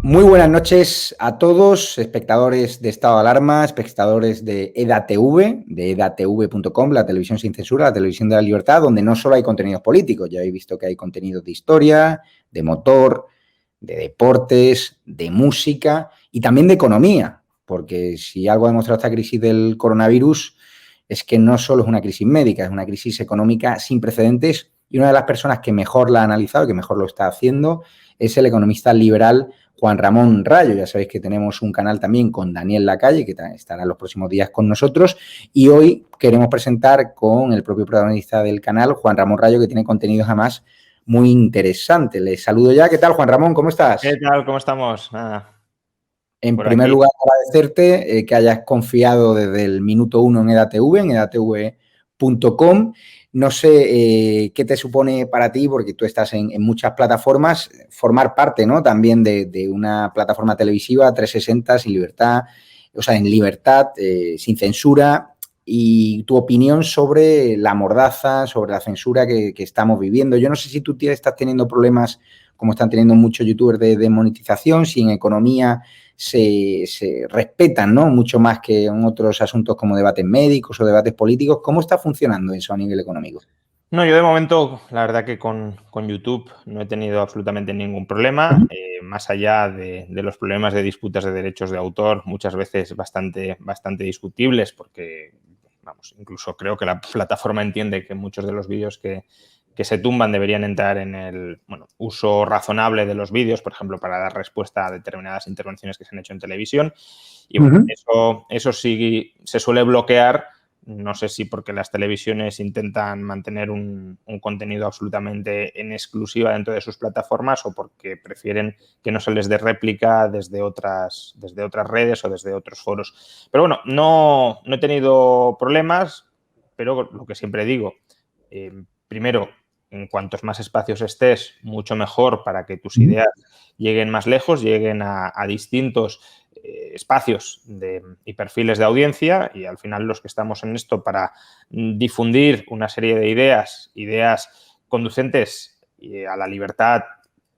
Muy buenas noches a todos, espectadores de Estado de Alarma, espectadores de EDATV, de edatv.com, la televisión sin censura, la televisión de la libertad, donde no solo hay contenidos políticos, ya habéis visto que hay contenidos de historia, de motor, de deportes, de música y también de economía, porque si algo ha demostrado esta crisis del coronavirus es que no solo es una crisis médica, es una crisis económica sin precedentes, y una de las personas que mejor la ha analizado y que mejor lo está haciendo es el economista liberal Juan Ramón Rayo. Ya sabéis que tenemos un canal también con Daniel Lacalle, que estará en los próximos días con nosotros, y hoy queremos presentar con el propio protagonista del canal, Juan Ramón Rayo, que tiene contenidos además muy interesantes. Les saludo ya. ¿Qué tal, Juan Ramón? ¿Cómo estás? ¿Qué tal? ¿Cómo estamos? Nada, en primer lugar, agradecerte que hayas confiado desde el minuto 1 en EDATV, en edatv.com. No sé qué te supone para ti, porque tú estás en muchas plataformas, formar parte, ¿no?, también de una plataforma televisiva 360, sin libertad, o sea, en libertad, sin censura, y tu opinión sobre la mordaza, sobre la censura que estamos viviendo. Yo no sé si tú estás teniendo problemas, como están teniendo muchos youtubers, de monetización, si en economía se respetan, ¿no?, mucho más que en otros asuntos como debates médicos o debates políticos. ¿Cómo está funcionando eso a nivel económico? No, yo de momento, la verdad que con YouTube no he tenido absolutamente ningún problema, más allá de los problemas de disputas de derechos de autor, muchas veces bastante discutibles, porque, vamos, incluso creo que la plataforma entiende que muchos de los vídeos que se tumban deberían entrar en el uso razonable de los vídeos, por ejemplo, para dar respuesta a determinadas intervenciones que se han hecho en televisión. Y bueno, eso sí se suele bloquear. No sé si porque las televisiones intentan mantener un contenido absolutamente en exclusiva dentro de sus plataformas, o porque prefieren que no se les dé réplica desde otras redes o desde otros foros. Pero bueno, no he tenido problemas, pero lo que siempre digo, primero, en cuantos más espacios estés, mucho mejor para que tus ideas lleguen más lejos, lleguen a distintos espacios y perfiles de audiencia, y al final los que estamos en esto para difundir una serie de ideas conducentes a la libertad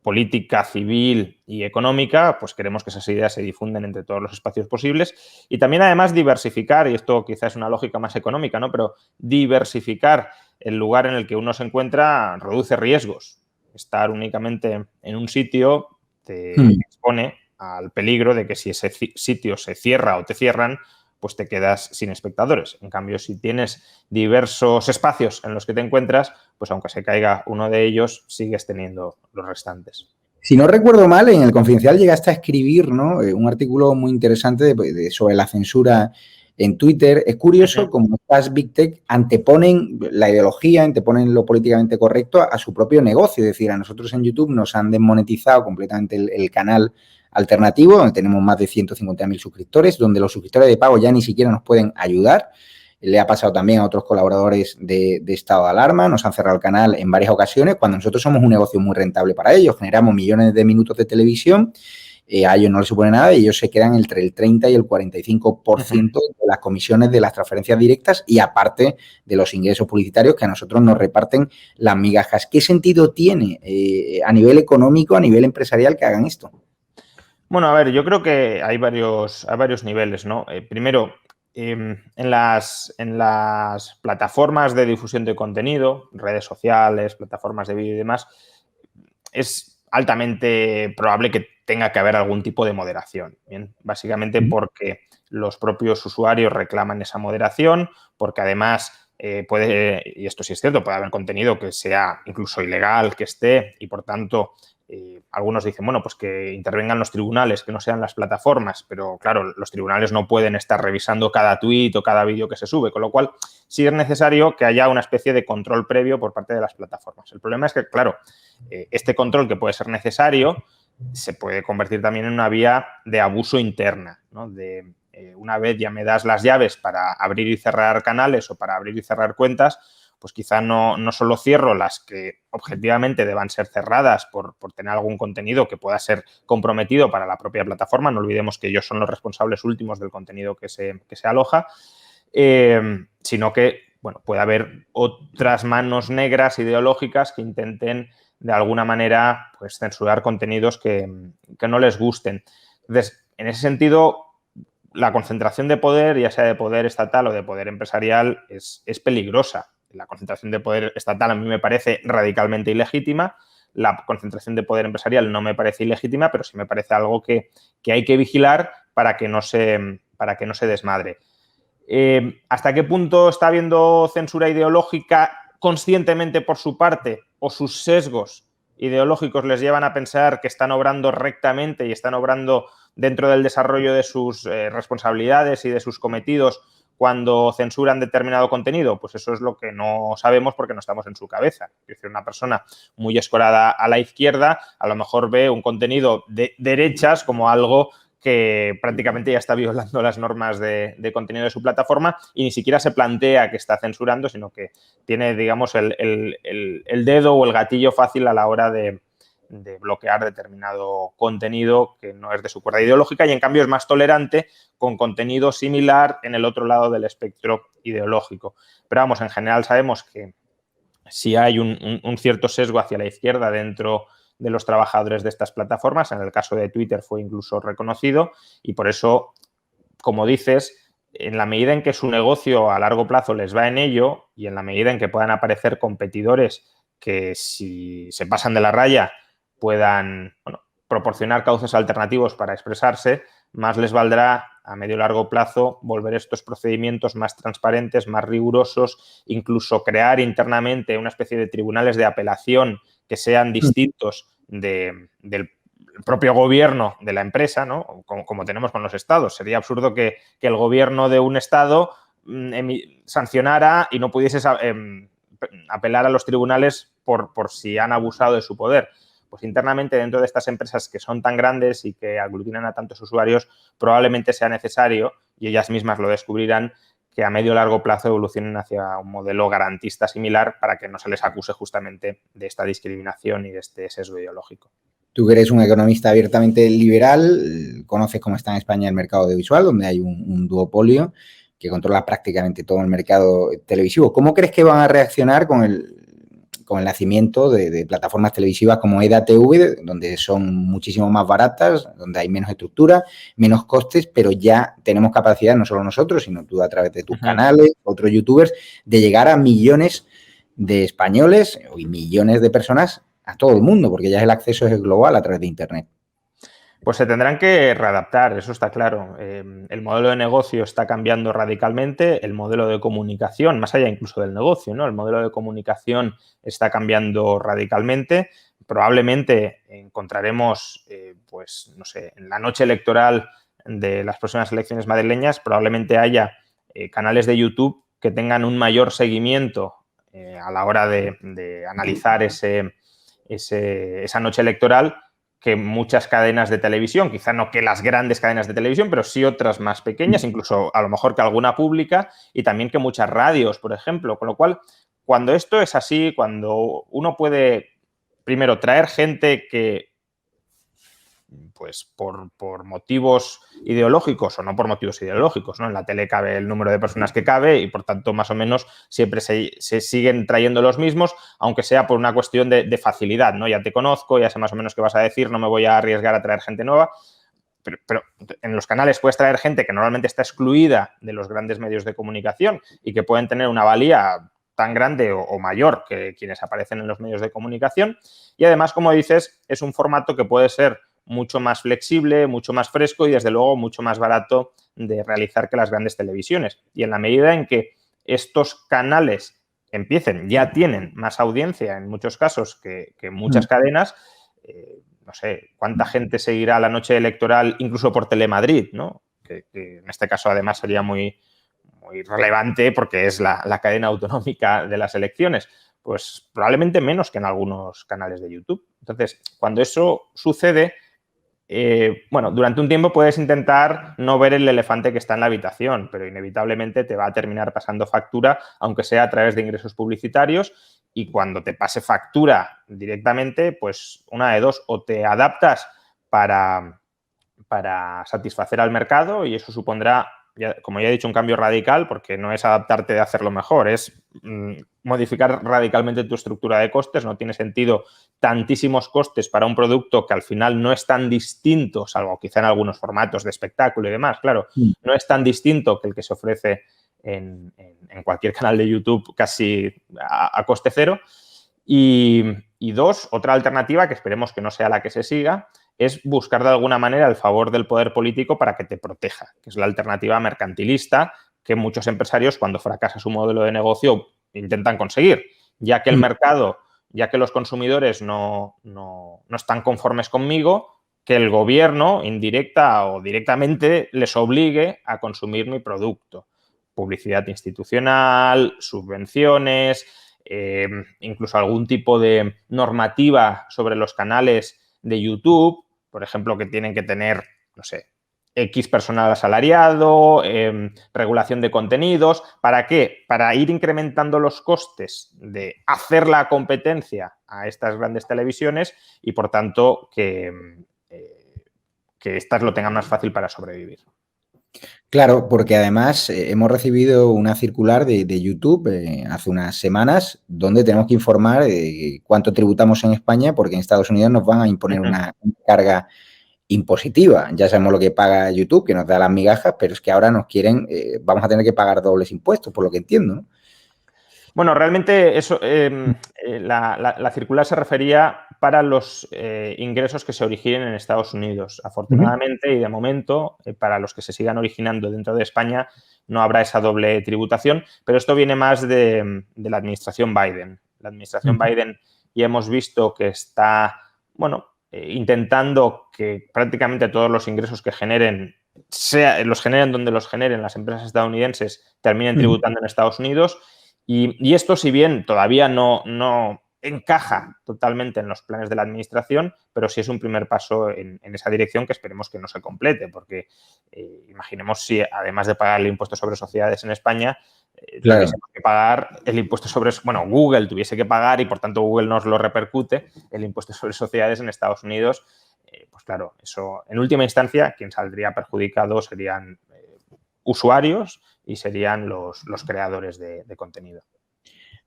política, civil y económica, pues queremos que esas ideas se difunden entre todos los espacios posibles, y también además diversificar, y esto quizás es una lógica más económica, ¿no?, pero diversificar el lugar en el que uno se encuentra reduce riesgos. Estar únicamente en un sitio te expone al peligro de que si ese sitio se cierra o te cierran, pues te quedas sin espectadores. En cambio, si tienes diversos espacios en los que te encuentras, pues aunque se caiga uno de ellos, sigues teniendo los restantes. Si no recuerdo mal, en El Confidencial llegaste a escribir, ¿no?, un artículo muy interesante sobre la censura en Twitter. Es curioso cómo estas Big Tech anteponen la ideología, anteponen lo políticamente correcto a su propio negocio. Es decir, a nosotros en YouTube nos han desmonetizado completamente el canal alternativo, donde tenemos más de 150.000 suscriptores, donde los suscriptores de pago ya ni siquiera nos pueden ayudar. Le ha pasado también a otros colaboradores de Estado de Alarma, nos han cerrado el canal en varias ocasiones, cuando nosotros somos un negocio muy rentable para ellos, generamos millones de minutos de televisión, a ellos no les supone nada, y ellos se quedan entre el 30 y el 45% de las comisiones de las transferencias directas, y aparte de los ingresos publicitarios que a nosotros nos reparten las migajas. ¿Qué sentido tiene a nivel económico, a nivel empresarial, que hagan esto? Bueno, a ver, yo creo que hay varios niveles, ¿no? Primero, en las plataformas de difusión de contenido, redes sociales, plataformas de vídeo y demás, es altamente probable que tenga que haber algún tipo de moderación, ¿bien? Básicamente porque los propios usuarios reclaman esa moderación, porque además puede, y esto sí es cierto, puede haber contenido que sea incluso ilegal, que esté, y por tanto algunos dicen, bueno, pues que intervengan los tribunales, que no sean las plataformas, pero claro, los tribunales no pueden estar revisando cada tuit o cada vídeo que se sube, con lo cual sí es necesario que haya una especie de control previo por parte de las plataformas. El problema es que, claro, este control que puede ser necesario se puede convertir también en una vía de abuso interna, ¿no? Una vez ya me das las llaves para abrir y cerrar canales o para abrir y cerrar cuentas, pues quizá no solo cierro las que objetivamente deban ser cerradas por tener algún contenido que pueda ser comprometido para la propia plataforma, no olvidemos que ellos son los responsables últimos del contenido que se aloja, sino que, bueno, puede haber otras manos negras ideológicas que intenten de alguna manera pues censurar contenidos que no les gusten. Entonces, en ese sentido, la concentración de poder, ya sea de poder estatal o de poder empresarial, es peligrosa. La concentración de poder estatal a mí me parece radicalmente ilegítima. La concentración de poder empresarial no me parece ilegítima, pero sí me parece algo que hay que vigilar para que no se desmadre. ¿Hasta qué punto está habiendo censura ideológica conscientemente por su parte o sus sesgos ideológicos les llevan a pensar que están obrando rectamente y están obrando dentro del desarrollo de sus responsabilidades y de sus cometidos cuando censuran determinado contenido? Pues eso es lo que no sabemos porque no estamos en su cabeza. Es decir, una persona muy escorada a la izquierda a lo mejor ve un contenido de derechas como algo que prácticamente ya está violando las normas de contenido de su plataforma y ni siquiera se plantea que está censurando, sino que tiene, digamos, el dedo o el gatillo fácil a la hora de bloquear determinado contenido que no es de su cuerda ideológica y en cambio es más tolerante con contenido similar en el otro lado del espectro ideológico. Pero vamos, en general sabemos que si hay un cierto sesgo hacia la izquierda dentro de los trabajadores de estas plataformas, en el caso de Twitter fue incluso reconocido y por eso, como dices, en la medida en que su negocio a largo plazo les va en ello y en la medida en que puedan aparecer competidores que si se pasan de la raya puedan proporcionar cauces alternativos para expresarse, más les valdrá a medio y largo plazo volver estos procedimientos más transparentes, más rigurosos, incluso crear internamente una especie de tribunales de apelación que sean distintos del propio gobierno de la empresa, ¿no? Como tenemos con los estados. Sería absurdo que el gobierno de un estado sancionara y no pudiese apelar a los tribunales por si han abusado de su poder. Pues internamente dentro de estas empresas que son tan grandes y que aglutinan a tantos usuarios, probablemente sea necesario, y ellas mismas lo descubrirán, que a medio o largo plazo evolucionen hacia un modelo garantista similar para que no se les acuse justamente de esta discriminación y de este sesgo ideológico. Tú que eres un economista abiertamente liberal, conoces cómo está en España el mercado audiovisual, donde hay un duopolio que controla prácticamente todo el mercado televisivo. ¿Cómo crees que van a reaccionar con el nacimiento de plataformas televisivas como EDATV, donde son muchísimo más baratas, donde hay menos estructura, menos costes, pero ya tenemos capacidad, no solo nosotros, sino tú a través de tus canales, otros youtubers, de llegar a millones de españoles y millones de personas a todo el mundo, porque ya el acceso es global a través de Internet? Pues se tendrán que readaptar, eso está claro. El modelo de negocio está cambiando radicalmente, el modelo de comunicación, más allá incluso del negocio, ¿no? El modelo de comunicación está cambiando radicalmente. Probablemente encontraremos, pues, no sé, en la noche electoral de las próximas elecciones madrileñas, probablemente haya canales de YouTube que tengan un mayor seguimiento a la hora de analizar esa noche electoral que muchas cadenas de televisión, quizá no que las grandes cadenas de televisión, pero sí otras más pequeñas, incluso a lo mejor que alguna pública y también que muchas radios, por ejemplo. Con lo cual, cuando esto es así, cuando uno puede, primero, traer gente que, pues por motivos ideológicos o no por motivos ideológicos, ¿no? En la tele cabe el número de personas que cabe y, por tanto, más o menos siempre se siguen trayendo los mismos, aunque sea por una cuestión de facilidad, ¿no? Ya te conozco, ya sé más o menos qué vas a decir, no me voy a arriesgar a traer gente nueva. Pero en los canales puedes traer gente que normalmente está excluida de los grandes medios de comunicación y que pueden tener una valía tan grande o mayor que quienes aparecen en los medios de comunicación. Y además, como dices, es un formato que puede ser mucho más flexible, mucho más fresco y, desde luego, mucho más barato de realizar que las grandes televisiones. Y en la medida en que estos canales ya tienen más audiencia en muchos casos que muchas cadenas, no sé, cuánta gente seguirá la noche electoral incluso por Telemadrid, ¿no? Que en este caso además sería muy relevante porque es la cadena autonómica de las elecciones. Pues probablemente menos que en algunos canales de YouTube. Entonces, cuando eso sucede, durante un tiempo puedes intentar no ver el elefante que está en la habitación, pero inevitablemente te va a terminar pasando factura, aunque sea a través de ingresos publicitarios, y cuando te pase factura directamente, pues una de dos, o te adaptas para satisfacer al mercado, y eso supondrá, como ya he dicho, un cambio radical, porque no es adaptarte de hacerlo mejor, es modificar radicalmente tu estructura de costes. No tiene sentido tantísimos costes para un producto que al final no es tan distinto, salvo quizá en algunos formatos de espectáculo y demás, claro, no es tan distinto que el que se ofrece en cualquier canal de YouTube casi a coste cero. Y dos, otra alternativa, que esperemos que no sea la que se siga, es buscar de alguna manera el favor del poder político para que te proteja, que es la alternativa mercantilista que muchos empresarios, cuando fracasa su modelo de negocio, intentan conseguir, ya que el mercado, ya que los consumidores no están conformes conmigo, que el gobierno, indirecta o directamente, les obligue a consumir mi producto. Publicidad institucional, subvenciones, incluso algún tipo de normativa sobre los canales de YouTube, por ejemplo, que tienen que tener, no sé, X personal asalariado, regulación de contenidos. ¿Para qué? Para ir incrementando los costes de hacer la competencia a estas grandes televisiones y, por tanto, que éstas lo tengan más fácil para sobrevivir. Claro, porque además hemos recibido una circular de YouTube hace unas semanas donde tenemos que informar cuánto tributamos en España, porque en Estados Unidos nos van a imponer una carga impositiva. Ya sabemos lo que paga YouTube, que nos da las migajas, pero es que ahora nos quieren, vamos a tener que pagar dobles impuestos, por lo que entiendo, ¿no? Bueno, realmente eso, la circular se refería para los ingresos que se originen en Estados Unidos. Afortunadamente, y de momento, para los que se sigan originando dentro de España, no habrá esa doble tributación, pero esto viene más de la administración Biden. La administración Biden ya hemos visto que está, intentando que prácticamente todos los ingresos que generen, los generen donde los generen las empresas estadounidenses, terminen tributando en Estados Unidos. Y esto, si bien todavía no encaja totalmente en los planes de la administración, pero sí es un primer paso en esa dirección que esperemos que no se complete, porque imaginemos si, además de pagar el impuesto sobre sociedades en España, tuviésemos que pagar el impuesto sobre... Google tuviese que pagar, y por tanto Google nos lo repercute, el impuesto sobre sociedades en Estados Unidos. Pues claro, eso en última instancia quien saldría perjudicado serían usuarios y serían los creadores de contenido.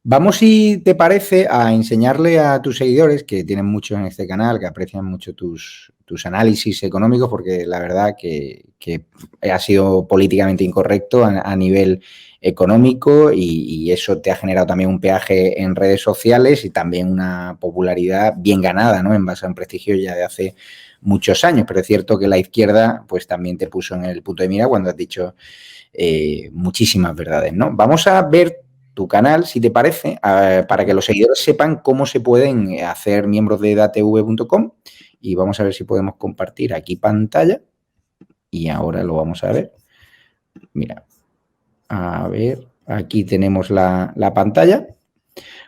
Vamos, si te parece, a enseñarle a tus seguidores, que tienen muchos en este canal, que aprecian mucho tus análisis económicos, porque la verdad que ha sido políticamente incorrecto a nivel económico, y eso te ha generado también un peaje en redes sociales y también una popularidad bien ganada, ¿no?, en base a un prestigio ya de hace muchos años. Pero es cierto que la izquierda pues también te puso en el punto de mira cuando has dicho muchísimas verdades, ¿no? Vamos a ver tu canal, si te parece, para que los seguidores sepan cómo se pueden hacer miembros de datv.com, y vamos a ver si podemos compartir aquí pantalla, y ahora lo vamos a ver. Mira, a ver, aquí tenemos la pantalla.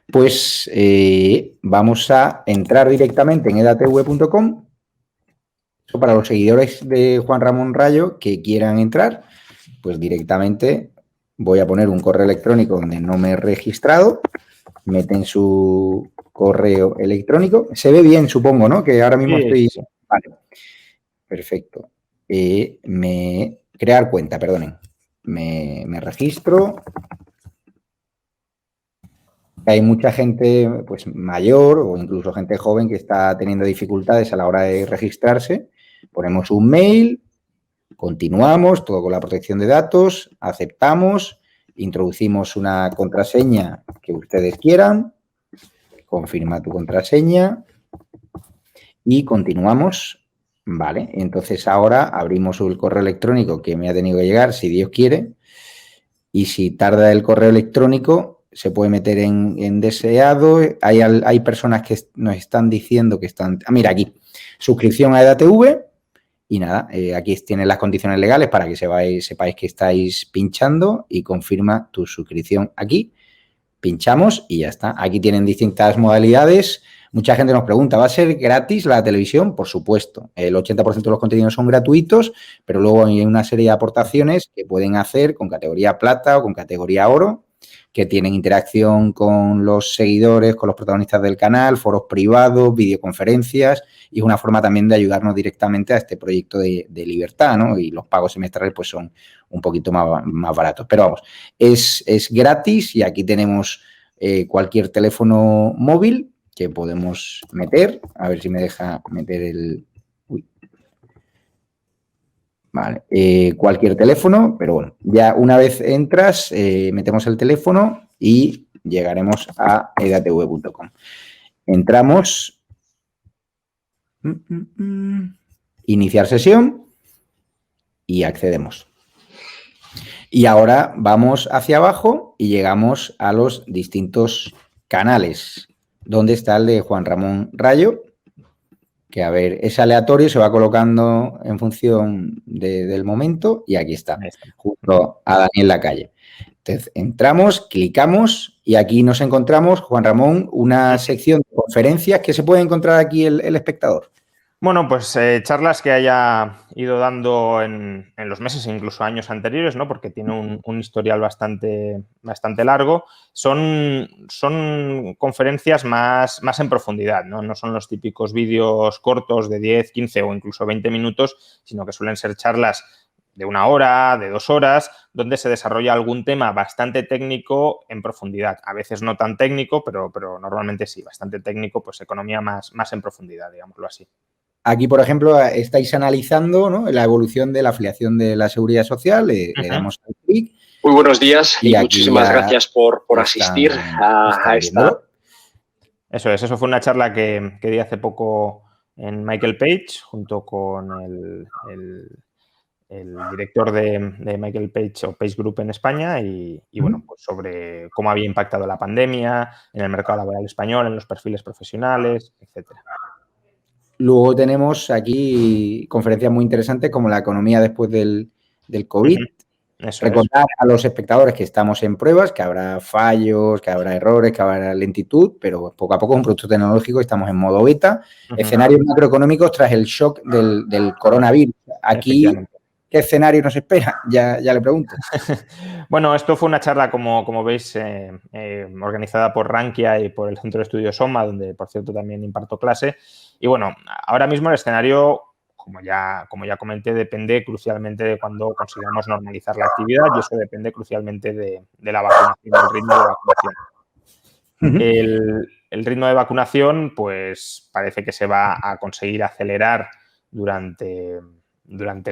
Pues vamos a entrar directamente en edatv.com. Para los seguidores de Juan Ramón Rayo que quieran entrar, pues directamente voy a poner un correo electrónico donde no me he registrado. Meten su correo electrónico. Se ve bien, supongo, ¿no? Que ahora mismo estoy... Sí. Vale. Perfecto. Crear cuenta, perdonen. Me registro. Hay mucha gente pues mayor o incluso gente joven que está teniendo dificultades a la hora de registrarse. Ponemos un mail, continuamos, todo con la protección de datos, aceptamos, introducimos una contraseña que ustedes quieran, confirma tu contraseña y continuamos. Vale, entonces ahora abrimos el correo electrónico que me ha tenido que llegar, si Dios quiere, y si tarda el correo electrónico, se puede meter en deseado. Hay personas que nos están diciendo que están... Ah, mira, aquí, suscripción a EDATV y nada, aquí tienen las condiciones legales para que sepáis que estáis pinchando y confirma tu suscripción aquí. Pinchamos y ya está. Aquí tienen distintas modalidades. Mucha gente nos pregunta, ¿va a ser gratis la televisión? Por supuesto. El 80% de los contenidos son gratuitos, pero luego hay una serie de aportaciones que pueden hacer con categoría plata o con categoría oro, que tienen interacción con los seguidores, con los protagonistas del canal, foros privados, videoconferencias, y es una forma también de ayudarnos directamente a este proyecto de libertad, ¿no? Y los pagos semestrales pues son un poquito más baratos. Pero vamos, es gratis y aquí tenemos cualquier teléfono móvil que podemos meter. A ver si me deja meter el... Uy. Vale, cualquier teléfono, pero bueno, ya una vez entras, metemos el teléfono y llegaremos a edatv.com. Entramos, iniciar sesión y accedemos. Y ahora vamos hacia abajo y llegamos a los distintos canales. ¿Dónde está el de Juan Ramón Rayo? Que a ver, es aleatorio, se va colocando en función del momento y aquí está, junto a Daniel Lacalle. Entonces, entramos, clicamos y aquí nos encontramos, Juan Ramón, una sección de conferencias que se puede encontrar aquí el espectador. Bueno, pues charlas que haya ido dando en los meses e incluso años anteriores, ¿no? Porque tiene un historial bastante largo. Son conferencias más en profundidad, ¿no? No son los típicos vídeos cortos de 10, 15 o incluso 20 minutos, sino que suelen ser charlas de 1 hora, de 2 horas, donde se desarrolla algún tema bastante técnico en profundidad. A veces no tan técnico, pero normalmente sí, bastante técnico, pues economía más en profundidad, digámoslo así. Aquí, por ejemplo, estáis analizando, ¿no?, la evolución de la afiliación de la Seguridad Social. Le damos al clic. Muy buenos días y muchísimas gracias por asistir a esta... Eso es, eso fue una charla que di hace poco en Michael Page, junto con el director de Michael Page o Page Group en España y bueno, pues sobre cómo había impactado la pandemia en el mercado laboral español, en los perfiles profesionales, etcétera. Luego tenemos aquí conferencias muy interesantes como la economía después del COVID. Recordar a los espectadores que estamos en pruebas, que habrá fallos, que habrá errores, que habrá lentitud, pero poco a poco es un producto tecnológico y estamos en modo beta. Escenarios macroeconómicos tras el shock del coronavirus. Aquí, ¿qué escenario nos espera? Ya le pregunto. Bueno, esto fue una charla, como veis, organizada por Rankia y por el Centro de Estudios SOMA, donde, por cierto, también imparto clase. Y bueno, ahora mismo el escenario, como ya comenté, depende crucialmente de cuando consigamos normalizar la actividad y eso depende crucialmente de la vacunación, del ritmo de vacunación. El ritmo de vacunación, pues parece que se va a conseguir acelerar durante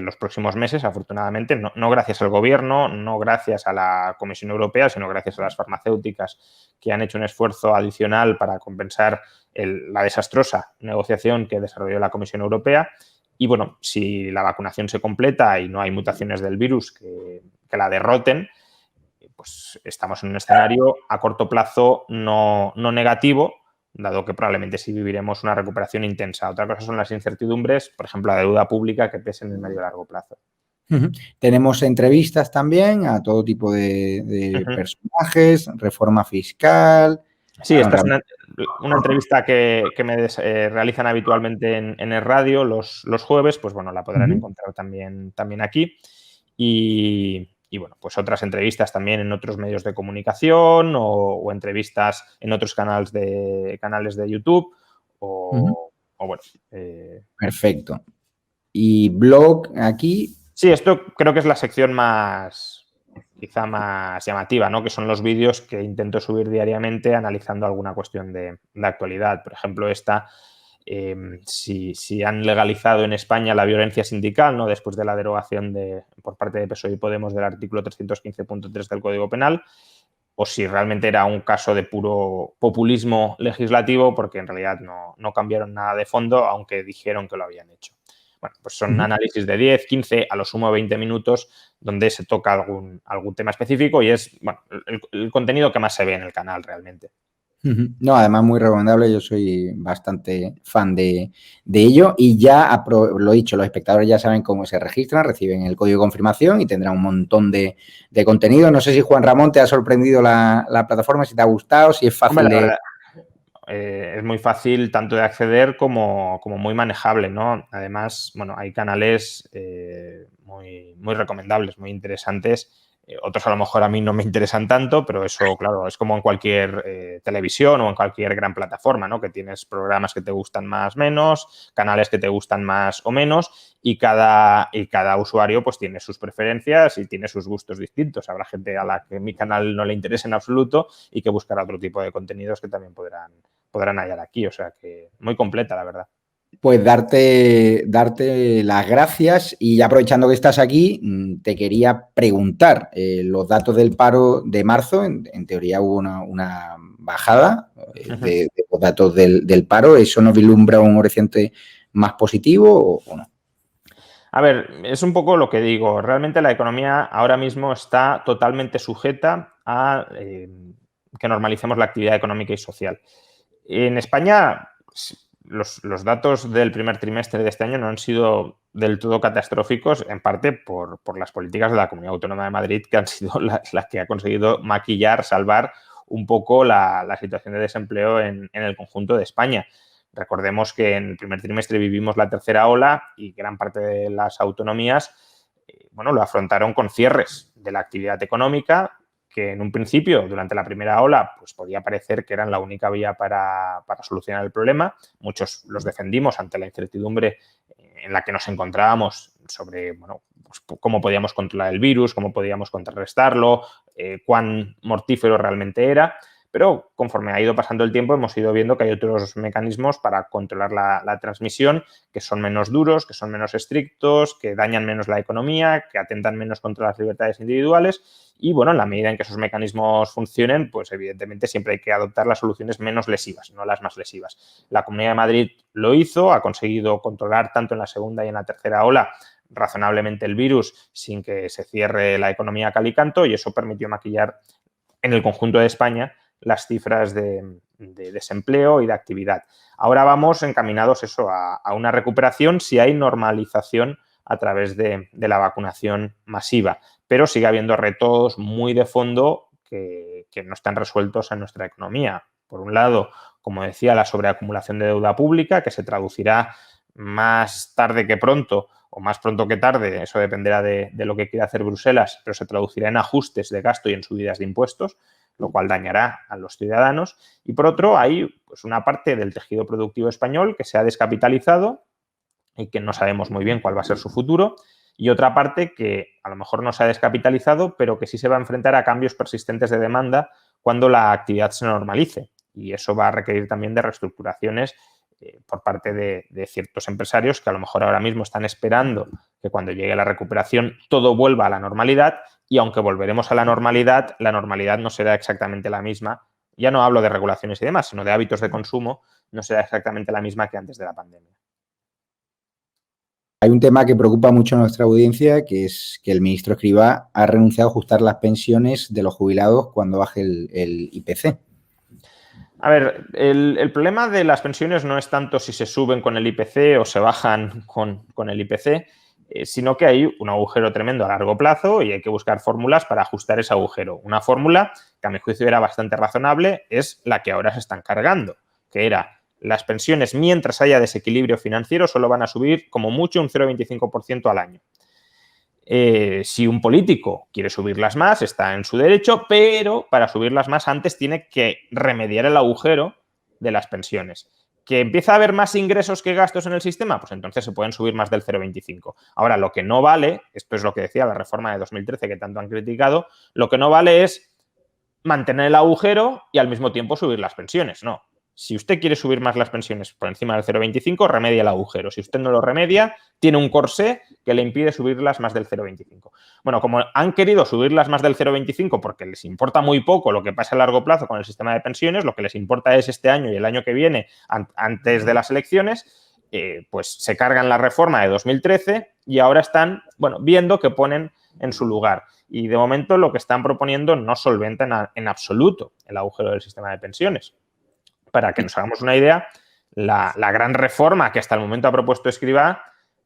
los próximos meses, afortunadamente, no gracias al gobierno, no gracias a la Comisión Europea, sino gracias a las farmacéuticas que han hecho un esfuerzo adicional para compensar la desastrosa negociación que desarrolló la Comisión Europea. Y bueno, si la vacunación se completa y no hay mutaciones del virus que la derroten, pues estamos en un escenario a corto plazo no negativo, dado que probablemente sí viviremos una recuperación intensa. Otra cosa son las incertidumbres, por ejemplo, la deuda pública que pese en el medio y largo plazo. Tenemos entrevistas también a todo tipo de personajes, reforma fiscal. Sí, esta es una entrevista que me realizan habitualmente en el radio los jueves, pues bueno, la podrán encontrar también aquí. Y bueno, pues otras entrevistas también en otros medios de comunicación o entrevistas en otros canales de YouTube o bueno. Perfecto. ¿Y blog aquí? Sí, esto creo que es la sección quizá más llamativa, ¿no? Que son los vídeos que intento subir diariamente analizando alguna cuestión de actualidad. Por ejemplo, si han legalizado en España la violencia sindical, ¿no?, después de la derogación por parte de PSOE y Podemos del artículo 315.3 del Código Penal, o si realmente era un caso de puro populismo legislativo, porque en realidad no cambiaron nada de fondo, aunque dijeron que lo habían hecho. Bueno, pues son análisis de 10, 15, a lo sumo 20 minutos, donde se toca algún tema específico y es el contenido que más se ve en el canal realmente. No, además muy recomendable, yo soy bastante fan de ello y ya lo he dicho, los espectadores ya saben cómo se registran, reciben el código de confirmación y tendrán un montón de contenido. No sé si Juan Ramón te ha sorprendido la plataforma, si te ha gustado, si es fácil de... Es muy fácil tanto de acceder como muy manejable, ¿no? Además, bueno, hay canales muy recomendables, muy interesantes. Otros a lo mejor a mí no me interesan tanto, pero eso, claro, es como en cualquier televisión o en cualquier gran plataforma, ¿no? Que tienes programas que te gustan más o menos, canales que te gustan más o menos y cada usuario pues tiene sus preferencias y tiene sus gustos distintos. Habrá gente a la que mi canal no le interese en absoluto y que buscará otro tipo de contenidos que también podrán hallar aquí. O sea que muy completa, la verdad. Pues darte las gracias y aprovechando que estás aquí, te quería preguntar, los datos del paro de marzo, en teoría hubo una bajada de los datos del paro, ¿eso nos vislumbra un horizonte más positivo o no? A ver, es un poco lo que digo, realmente la economía ahora mismo está totalmente sujeta a que normalicemos la actividad económica y social. En España, los datos del primer trimestre de este año no han sido del todo catastróficos, en parte por las políticas de la Comunidad Autónoma de Madrid, que han sido las que ha conseguido maquillar, salvar un poco la situación de desempleo en el conjunto de España. Recordemos que en el primer trimestre vivimos la tercera ola y gran parte de las autonomías lo afrontaron con cierres de la actividad económica, que en un principio, durante la primera ola, pues podía parecer que eran la única vía para solucionar el problema. Muchos los defendimos ante la incertidumbre en la que nos encontrábamos sobre pues cómo podíamos controlar el virus, cómo podíamos contrarrestarlo, cuán mortífero realmente era. Pero conforme ha ido pasando el tiempo hemos ido viendo que hay otros mecanismos para controlar la transmisión que son menos duros, que son menos estrictos, que dañan menos la economía, que atentan menos contra las libertades individuales y, en la medida en que esos mecanismos funcionen, pues evidentemente siempre hay que adoptar las soluciones menos lesivas, no las más lesivas. La Comunidad de Madrid lo hizo, ha conseguido controlar tanto en la segunda y en la tercera ola razonablemente el virus sin que se cierre la economía a cal y canto y eso permitió maquillar en el conjunto de España las cifras de desempleo y de actividad. Ahora vamos encaminados a una recuperación si hay normalización a través de la vacunación masiva, pero sigue habiendo retos muy de fondo que no están resueltos en nuestra economía. Por un lado, como decía, la sobreacumulación de deuda pública, que se traducirá más tarde que pronto o más pronto que tarde, eso dependerá de lo que quiera hacer Bruselas, pero se traducirá en ajustes de gasto y en subidas de impuestos, lo cual dañará a los ciudadanos. Y por otro, hay pues una parte del tejido productivo español que se ha descapitalizado y que no sabemos muy bien cuál va a ser su futuro, y otra parte que a lo mejor no se ha descapitalizado, pero que sí se va a enfrentar a cambios persistentes de demanda cuando la actividad se normalice. Y eso va a requerir también de reestructuraciones por parte de ciertos empresarios que a lo mejor ahora mismo están esperando que cuando llegue la recuperación todo vuelva a la normalidad y aunque volveremos a la normalidad no será exactamente la misma. Ya no hablo de regulaciones y demás, sino de hábitos de consumo, no será exactamente la misma que antes de la pandemia. Hay un tema que preocupa mucho a nuestra audiencia, que es que el ministro Escrivá ha renunciado a ajustar las pensiones de los jubilados cuando baje el IPC. A ver, el problema de las pensiones no es tanto si se suben con el IPC o se bajan con el IPC, sino que hay un agujero tremendo a largo plazo y hay que buscar fórmulas para ajustar ese agujero. Una fórmula que a mi juicio era bastante razonable es la que ahora se están cargando, que era las pensiones mientras haya desequilibrio financiero solo van a subir como mucho un 0,25% al año. Si un político quiere subirlas más, está en su derecho, pero para subirlas más antes tiene que remediar el agujero de las pensiones. ¿Que empieza a haber más ingresos que gastos en el sistema? Pues entonces se pueden subir más del 0,25. Ahora, lo que no vale, esto es lo que decía la reforma de 2013 que tanto han criticado, lo que no vale es mantener el agujero y al mismo tiempo subir las pensiones. No. Si usted quiere subir más las pensiones por encima del 0,25, remedia el agujero. Si usted no lo remedia, tiene un corsé que le impide subirlas más del 0,25. Bueno, como han querido subirlas más del 0,25 porque les importa muy poco lo que pasa a largo plazo con el sistema de pensiones, lo que les importa es este año y el año que viene antes de las elecciones, pues se cargan la reforma de 2013 y ahora están, bueno, viendo qué ponen en su lugar. Y de momento lo que están proponiendo no solventa en absoluto el agujero del sistema de pensiones. Para que nos hagamos una idea, la gran reforma que hasta el momento ha propuesto Escrivá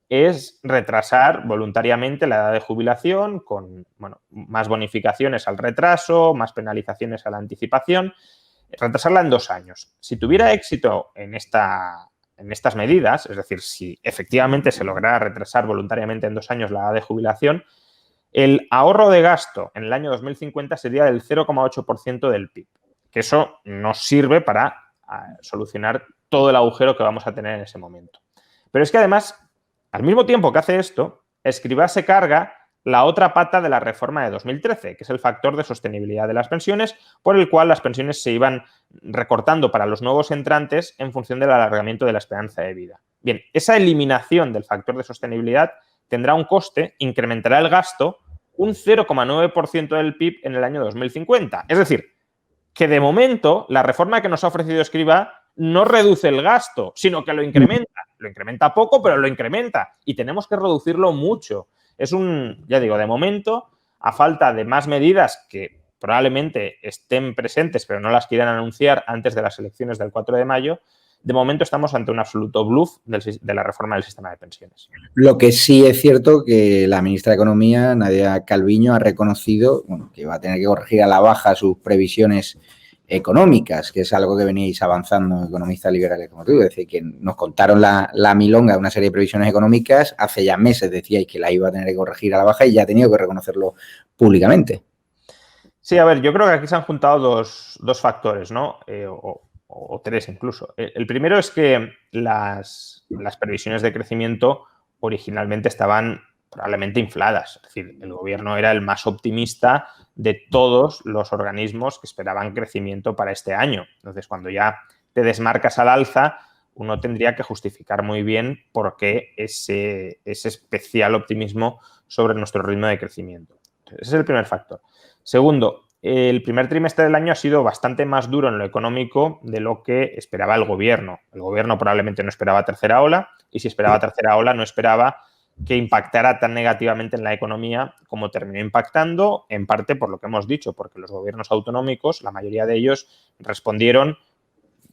es retrasar voluntariamente la edad de jubilación con, bueno, más bonificaciones al retraso, más penalizaciones a la anticipación, retrasarla en 2 años. Si tuviera éxito en estas medidas, es decir, si efectivamente se lograra retrasar voluntariamente en 2 años la edad de jubilación, el ahorro de gasto en el año 2050 sería del 0,8% del PIB, que eso nos sirve para solucionar todo el agujero que vamos a tener en ese momento. Pero es que además, al mismo tiempo que hace esto, Escrivá se carga la otra pata de la reforma de 2013, que es el factor de sostenibilidad de las pensiones, por el cual las pensiones se iban recortando para los nuevos entrantes en función del alargamiento de la esperanza de vida. Bien, esa eliminación del factor de sostenibilidad tendrá un coste, incrementará el gasto un 0,9% del PIB en el año 2050. Es decir, que de momento la reforma que nos ha ofrecido Escrivá no reduce el gasto, sino que lo incrementa. Lo incrementa poco, pero lo incrementa y tenemos que reducirlo mucho. Es ya digo, de momento, a falta de más medidas que probablemente estén presentes, pero no las quieran anunciar antes de las elecciones del 4 de mayo, de momento estamos ante un absoluto bluff de la reforma del sistema de pensiones. Lo que sí es cierto que la ministra de Economía, Nadia Calviño, ha reconocido que va a tener que corregir a la baja sus previsiones económicas, que es algo que veníais avanzando economistas liberales como tú, es decir, que nos contaron la milonga de una serie de previsiones económicas, hace ya meses decíais que la iba a tener que corregir a la baja y ya ha tenido que reconocerlo públicamente. Sí, a ver, yo creo que aquí se han juntado dos factores, ¿no? O 3 incluso. El primero es que las previsiones de crecimiento originalmente estaban probablemente infladas. Es decir, el gobierno era el más optimista de todos los organismos que esperaban crecimiento para este año. Entonces, cuando ya te desmarcas al alza, uno tendría que justificar muy bien por qué ese especial optimismo sobre nuestro ritmo de crecimiento. Entonces, ese es el primer factor. Segundo, el primer trimestre del año ha sido bastante más duro en lo económico de lo que esperaba el gobierno. El gobierno probablemente no esperaba tercera ola y si esperaba tercera ola no esperaba que impactara tan negativamente en la economía como terminó impactando, en parte por lo que hemos dicho, porque los gobiernos autonómicos, la mayoría de ellos, respondieron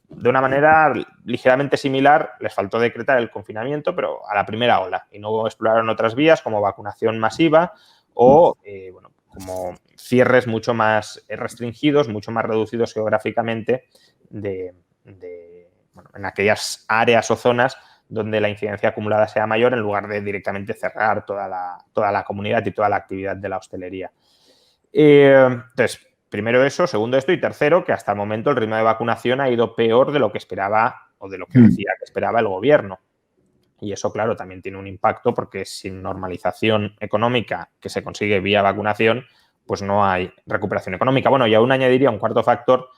de una manera ligeramente similar, les faltó decretar el confinamiento, pero a la primera ola, y no exploraron otras vías como vacunación masiva o, bueno, como cierres mucho más restringidos, mucho más reducidos geográficamente bueno, en aquellas áreas o zonas donde la incidencia acumulada sea mayor en lugar de directamente cerrar toda la comunidad y toda la actividad de la hostelería. Entonces, primero eso, segundo esto y tercero, que hasta el momento el ritmo de vacunación ha ido peor de lo que esperaba o de lo que decía que esperaba el gobierno. Y eso, claro, también tiene un impacto porque sin normalización económica que se consigue vía vacunación, pues no hay recuperación económica. Bueno, y aún añadiría un cuarto factor,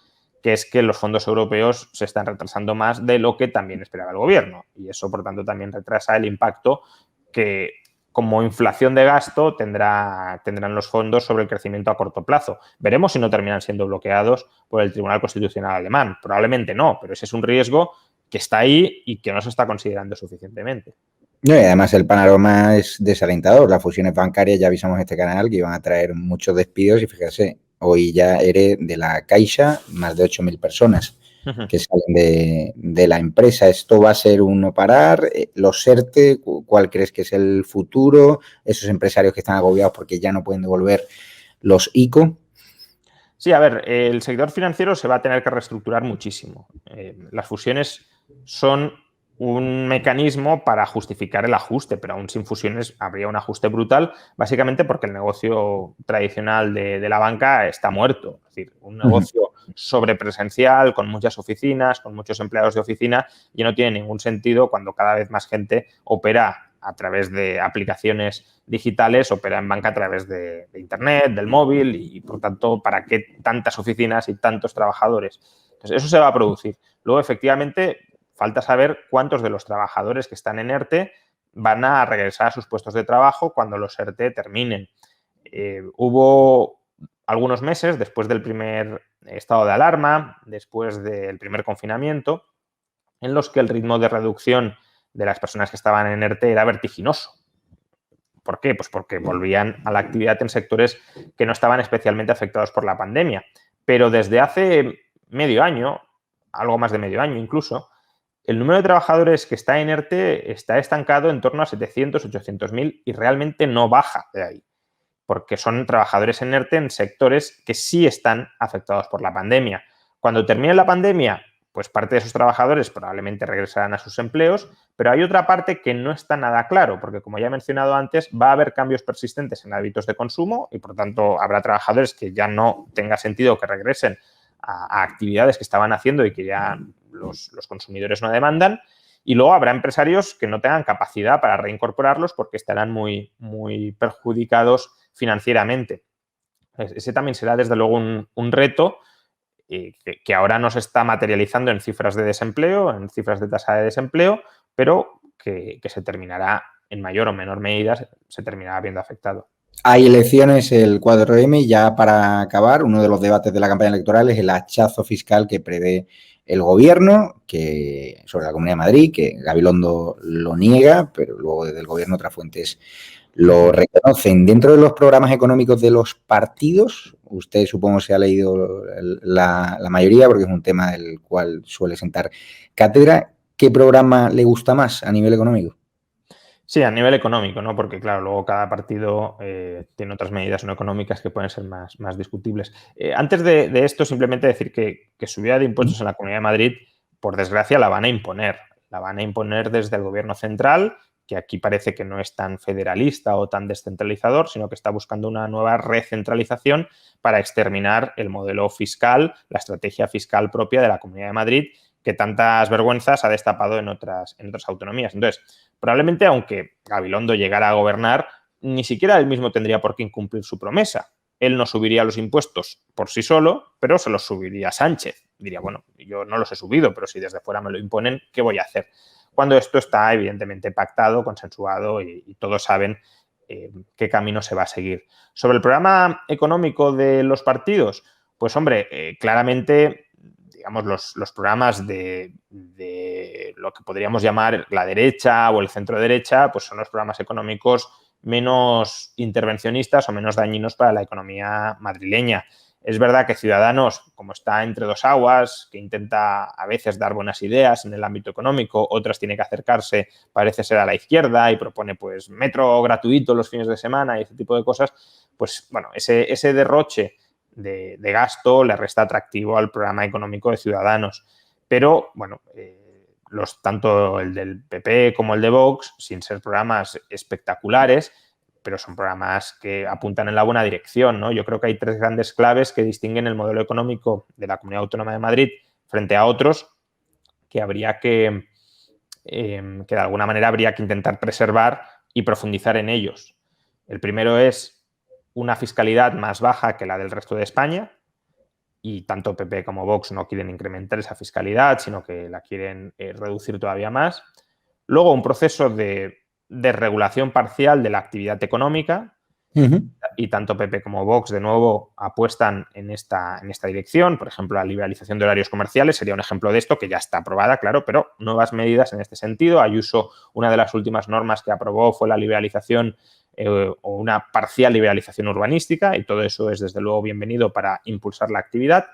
que es que los fondos europeos se están retrasando más de lo que también esperaba el gobierno. Y eso, por tanto, también retrasa el impacto que, como inflación de gasto, tendrán los fondos sobre el crecimiento a corto plazo. Veremos si no terminan siendo bloqueados por el Tribunal Constitucional alemán. Probablemente no, pero ese es un riesgo que está ahí y que no se está considerando suficientemente. No, y además el panorama es desalentador. Las fusiones bancarias, ya avisamos en este canal que iban a traer muchos despidos y fíjese, hoy ya eres de la Caixa, más de 8.000 personas que salen de la empresa. ¿Esto va a ser un no parar? ¿Los ERTE? ¿Cuál crees que es el futuro? ¿Esos empresarios que están agobiados porque ya no pueden devolver los ICO? Sí, a ver, el sector financiero se va a tener que reestructurar muchísimo. Las fusiones son un mecanismo para justificar el ajuste, pero aún sin fusiones habría un ajuste brutal, básicamente porque el negocio tradicional de la banca está muerto. Es decir, un negocio sobrepresencial, con muchas oficinas, con muchos empleados de oficina, y no tiene ningún sentido cuando cada vez más gente opera a través de aplicaciones digitales, opera en banca a través de Internet, del móvil y, por tanto, ¿para qué tantas oficinas y tantos trabajadores? Entonces, eso se va a producir. Luego, efectivamente, falta saber cuántos de los trabajadores que están en ERTE van a regresar a sus puestos de trabajo cuando los ERTE terminen. Hubo algunos meses después del primer estado de alarma, después del primer confinamiento, en los que el ritmo de reducción de las personas que estaban en ERTE era vertiginoso. ¿Por qué? Pues porque volvían a la actividad en sectores que no estaban especialmente afectados por la pandemia. Pero desde hace medio año, algo más de medio año incluso, el número de trabajadores que está en ERTE está estancado en torno a 700, 800.000 y realmente no baja de ahí, porque son trabajadores en ERTE en sectores que sí están afectados por la pandemia. Cuando termine la pandemia, pues parte de esos trabajadores probablemente regresarán a sus empleos, pero hay otra parte que no está nada claro, porque como ya he mencionado antes, va a haber cambios persistentes en hábitos de consumo y por tanto habrá trabajadores que ya no tenga sentido que regresen a actividades que estaban haciendo y que ya los consumidores no demandan. Y luego habrá empresarios que no tengan capacidad para reincorporarlos porque estarán muy, muy perjudicados financieramente. Ese también será desde luego un reto que ahora no se está materializando en cifras de desempleo, en cifras de tasa de desempleo, pero que se terminará en mayor o menor medida, se terminará viendo afectado. Hay elecciones el 4M y ya para acabar, uno de los debates de la campaña electoral es el hachazo fiscal que prevé el gobierno sobre la Comunidad de Madrid, que Gabilondo lo niega, pero luego desde el gobierno otras fuentes lo reconocen. Dentro de los programas económicos de los partidos, usted supongo se ha leído la mayoría porque es un tema del cual suele sentar cátedra. ¿Qué programa le gusta más a nivel económico? Sí, a nivel económico, ¿no? Porque, claro, luego cada partido tiene otras medidas no económicas que pueden ser más discutibles. Antes de esto, simplemente decir que subida de impuestos en la Comunidad de Madrid, por desgracia, la van a imponer. La van a imponer desde el Gobierno central, que aquí parece que no es tan federalista o tan descentralizador, sino que está buscando una nueva recentralización para exterminar el modelo fiscal, la estrategia fiscal propia de la Comunidad de Madrid, que tantas vergüenzas ha destapado en otras autonomías. Entonces, probablemente, aunque Gabilondo llegara a gobernar, ni siquiera él mismo tendría por qué incumplir su promesa. Él no subiría los impuestos por sí solo, pero se los subiría Sánchez. Diría, bueno, yo no los he subido, pero si desde fuera me lo imponen, ¿qué voy a hacer? Cuando esto está evidentemente pactado, consensuado y todos saben qué camino se va a seguir. Sobre el programa económico de los partidos, pues hombre, claramente, digamos, los programas de lo que podríamos llamar la derecha o el centro derecha, pues son los programas económicos menos intervencionistas o menos dañinos para la economía madrileña. Es verdad que Ciudadanos, como está entre dos aguas, que intenta a veces dar buenas ideas en el ámbito económico, otras tiene que acercarse, parece ser, a la izquierda y propone pues metro gratuito los fines de semana y ese tipo de cosas, pues bueno, ese derroche de gasto le resta atractivo al programa económico de Ciudadanos. Pero, bueno, tanto el del PP como el de Vox, sin ser programas espectaculares, pero son programas que apuntan en la buena dirección, ¿no? Yo creo que hay tres grandes claves que distinguen el modelo económico de la Comunidad Autónoma de Madrid frente a otros que habría que de alguna manera habría que intentar preservar y profundizar en ellos. El primero es una fiscalidad más baja que la del resto de España, y tanto PP como Vox no quieren incrementar esa fiscalidad, sino que la quieren reducir todavía más. Luego, un proceso de regulación parcial de la actividad económica, y tanto PP como Vox, de nuevo, apuestan en esta dirección. Por ejemplo, la liberalización de horarios comerciales sería un ejemplo de esto, que ya está aprobada, claro, pero nuevas medidas en este sentido. Ayuso, una de las últimas normas que aprobó fue la liberalización o una parcial liberalización urbanística, y todo eso es, desde luego, bienvenido para impulsar la actividad.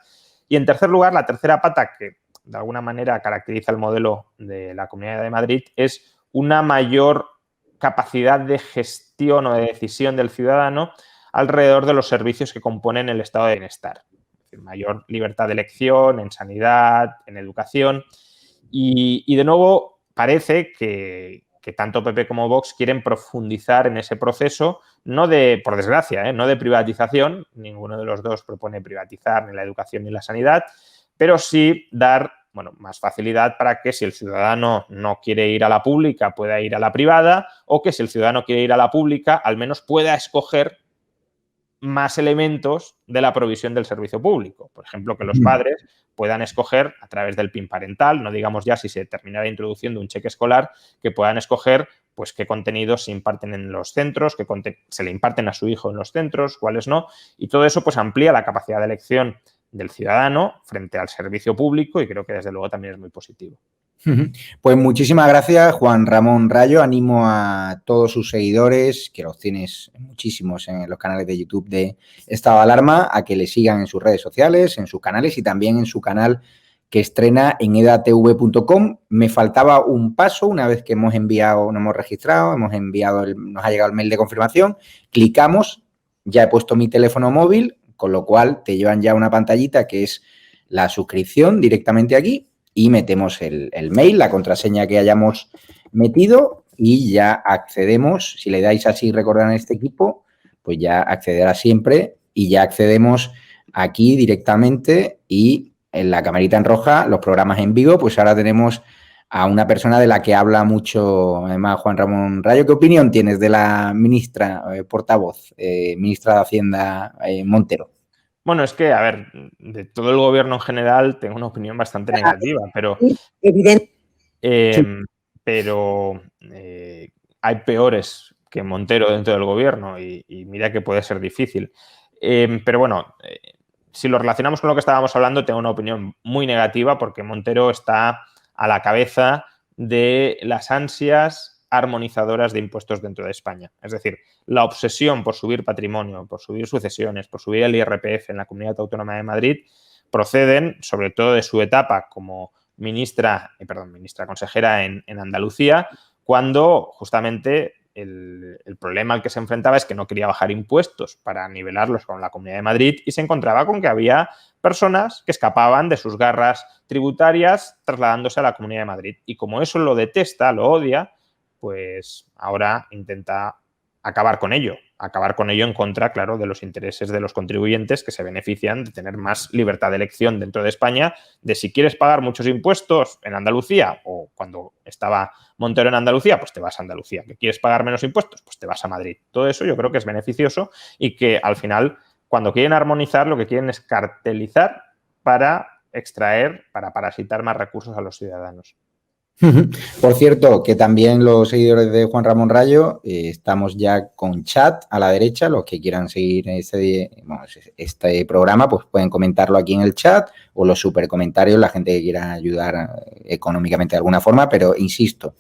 Y, en tercer lugar, la tercera pata que, de alguna manera, caracteriza el modelo de la Comunidad de Madrid es una mayor capacidad de gestión o de decisión del ciudadano alrededor de los servicios que componen el estado de bienestar. Es decir, mayor libertad de elección en sanidad, en educación. Y de nuevo, parece que tanto PP como Vox quieren profundizar en ese proceso, por desgracia, no de privatización. Ninguno de los dos propone privatizar ni la educación ni la sanidad, pero sí dar más facilidad para que, si el ciudadano no quiere ir a la pública, pueda ir a la privada, o que si el ciudadano quiere ir a la pública, al menos pueda escoger más elementos de la provisión del servicio público. Por ejemplo, que los padres puedan escoger, a través del PIN parental, no digamos ya si se terminara introduciendo un cheque escolar, que puedan escoger pues qué contenidos se imparten en los centros, qué se le imparten a su hijo en los centros, cuáles no, y todo eso pues amplía la capacidad de elección del ciudadano frente al servicio público, y creo que desde luego también es muy positivo. Pues muchísimas gracias, Juan Ramón Rayo. Animo a todos sus seguidores, que los tienes muchísimos en los canales de YouTube de Estado de Alarma, a que le sigan en sus redes sociales, en sus canales y también en su canal que estrena en edatv.com. Me faltaba un paso una vez que nos hemos registrado, nos ha llegado el mail de confirmación, clicamos, ya he puesto mi teléfono móvil, con lo cual te llevan ya una pantallita que es la suscripción directamente aquí y metemos el mail, la contraseña que hayamos metido y ya accedemos. Si le dais así recordar en este equipo, pues ya accederá siempre y ya accedemos aquí directamente y en la camarita en roja, los programas en vivo, pues ahora tenemos a una persona de la que habla mucho, además, Juan Ramón Rayo. ¿Qué opinión tienes de la ministra portavoz, ministra de Hacienda Montero? Bueno, es que, a ver, de todo el gobierno en general tengo una opinión bastante negativa, pero hay peores que Montero dentro del gobierno y mira que puede ser difícil. Pero bueno, si lo relacionamos con lo que estábamos hablando, tengo una opinión muy negativa porque Montero está a la cabeza de las ansias armonizadoras de impuestos dentro de España. Es decir, la obsesión por subir patrimonio, por subir sucesiones, por subir el IRPF en la Comunidad Autónoma de Madrid proceden sobre todo de su etapa como consejera en Andalucía, cuando justamente el problema al que se enfrentaba es que no quería bajar impuestos para nivelarlos con la Comunidad de Madrid y se encontraba con que había personas que escapaban de sus garras tributarias trasladándose a la Comunidad de Madrid. Y como eso lo detesta, lo odia, pues ahora intenta acabar con ello en contra, claro, de los intereses de los contribuyentes que se benefician de tener más libertad de elección dentro de España, de si quieres pagar muchos impuestos en Andalucía o cuando estaba Montero en Andalucía, pues te vas a Andalucía. ¿Que quieres pagar menos impuestos? Pues te vas a Madrid. Todo eso yo creo que es beneficioso y que al final, cuando quieren armonizar, lo que quieren es cartelizar para extraer, para parasitar más recursos a los ciudadanos. Por cierto, que también los seguidores de Juan Ramón Rayo estamos ya con chat a la derecha. Los que quieran seguir este programa, pues pueden comentarlo aquí en el chat o los super comentarios, la gente que quiera ayudar económicamente de alguna forma. Pero insisto,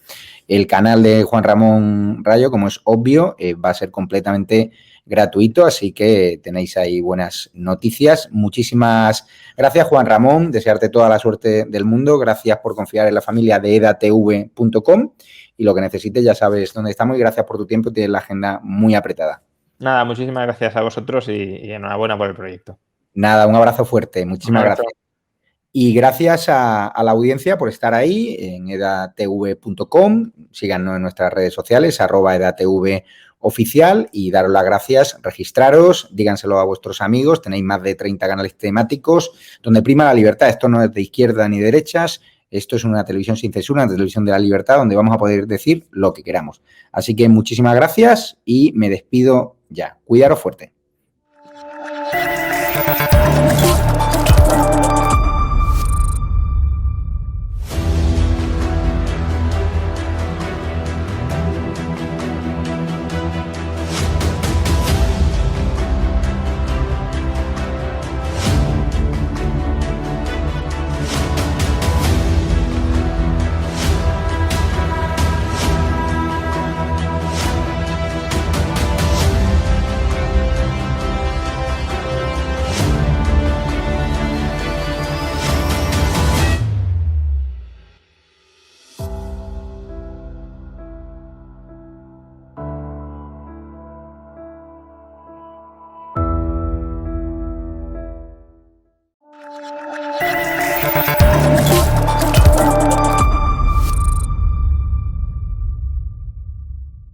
el canal de Juan Ramón Rayo, como es obvio, va a ser completamente gratuito, así que tenéis ahí buenas noticias. Muchísimas gracias, Juan Ramón, desearte toda la suerte del mundo, gracias por confiar en la familia de edatv.com y lo que necesites ya sabes dónde estamos y gracias por tu tiempo, tienes la agenda muy apretada. Nada, muchísimas gracias a vosotros y enhorabuena por el proyecto. Nada, un abrazo fuerte, muchísimas gracias. Y gracias a la audiencia por estar ahí en edatv.com, síganos en nuestras redes sociales, @edatv_oficial y daros las gracias, registraros, díganselo a vuestros amigos, tenéis más de 30 canales temáticos donde prima la libertad, esto no es de izquierda ni derechas, esto es una televisión sin censura, una televisión de la libertad donde vamos a poder decir lo que queramos. Así que muchísimas gracias y me despido ya. Cuidaros fuerte.